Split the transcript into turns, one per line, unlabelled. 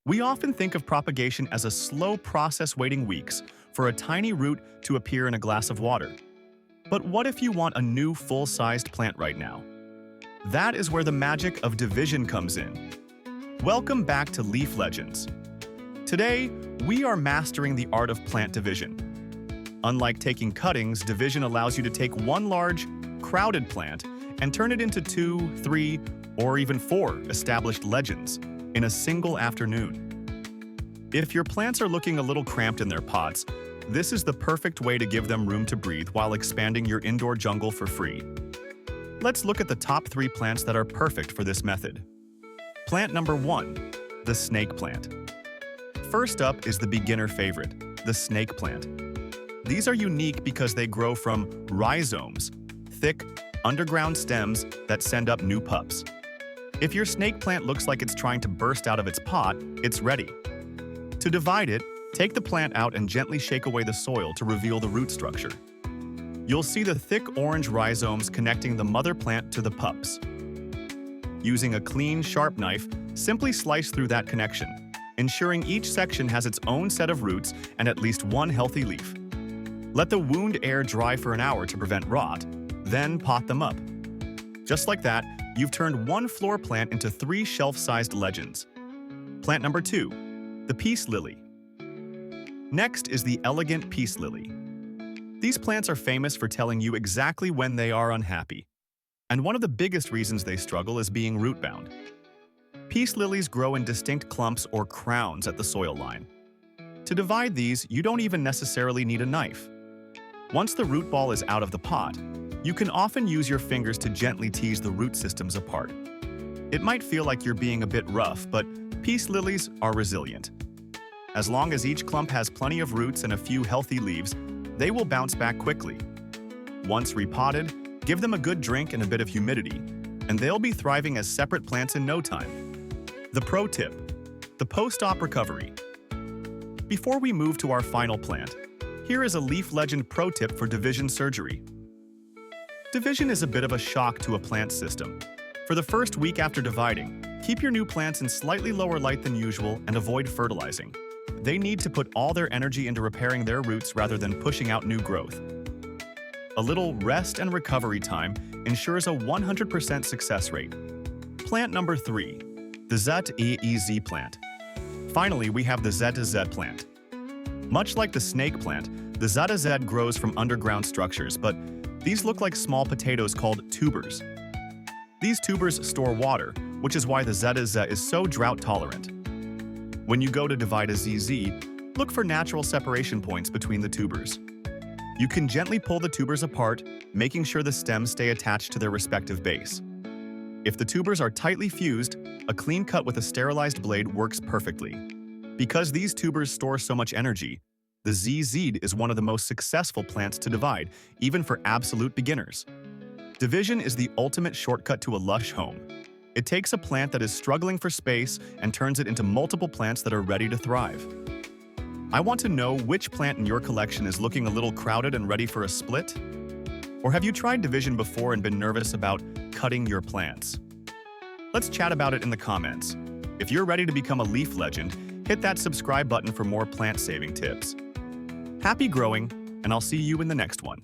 We often think of propagation as a slow process waiting weeks for a tiny root to appear in a glass of water. But what if you want a new full-sized plant right now? That is where the magic of division comes in. Welcome back to Leaf Legends. Today, we are mastering the art of plant division. Unlike taking cuttings, division allows you to take one large, crowded plant and turn it into 2, 3, or even 4 established legends in a single afternoon. If your plants are looking a little cramped in their pots, this is the perfect way to give them room to breathe while expanding your indoor jungle for free. Let's look at the top 3 plants that are perfect for this method. Plant number 1, the snake plant. First up is the beginner favorite, the snake plant. These are unique because they grow from rhizomes, thick, underground stems that send up new pups. If your snake plant looks like it's trying to burst out of its pot, it's ready. To divide it, take the plant out and gently shake away the soil to reveal the root structure. You'll see the thick orange rhizomes connecting the mother plant to the pups. Using a clean, sharp knife, simply slice through that connection, ensuring each section has its own set of roots and at least one healthy leaf. Let the wound air dry for an hour to prevent rot, then pot them up. Just like that, you've turned one floor plant into 3 shelf-sized legends. Plant number 2, the peace lily. Next is the elegant peace lily. These plants are famous for telling you exactly when they are unhappy. And one of the biggest reasons they struggle is being root-bound. Peace lilies grow in distinct clumps or crowns at the soil line. To divide these, you don't even necessarily need a knife. Once the root ball is out of the pot, you can often use your fingers to gently tease the root systems apart. It might feel like you're being a bit rough, but peace lilies are resilient. As long as each clump has plenty of roots and a few healthy leaves, they will bounce back quickly. Once repotted, give them a good drink and a bit of humidity, and they'll be thriving as separate plants in no time. The pro tip: the post-op recovery. Before we move to our final plant, here is a Leaf Legend pro tip for division surgery. Division is a bit of a shock to a plant system. For the first week after dividing, keep your new plants in slightly lower light than usual and avoid fertilizing. They need to put all their energy into repairing their roots rather than pushing out new growth. A little rest and recovery time ensures a 100% success rate. Plant number 3, the ZEZ plant. Finally, we have the ZZ plant. Much like the snake plant, the ZZ grows from underground structures, but these look like small potatoes called tubers. These tubers store water, which is why the ZZ is so drought tolerant. When you go to divide a ZZ, look for natural separation points between the tubers. You can gently pull the tubers apart, making sure the stems stay attached to their respective base. If the tubers are tightly fused, a clean cut with a sterilized blade works perfectly. Because these tubers store so much energy, the ZZ is one of the most successful plants to divide, even for absolute beginners. Division is the ultimate shortcut to a lush home. It takes a plant that is struggling for space and turns it into multiple plants that are ready to thrive. I want to know which plant in your collection is looking a little crowded and ready for a split? Or have you tried division before and been nervous about cutting your plants? Let's chat about it in the comments. If you're ready to become a leaf legend, hit that subscribe button for more plant-saving tips. Happy growing, and I'll see you in the next one.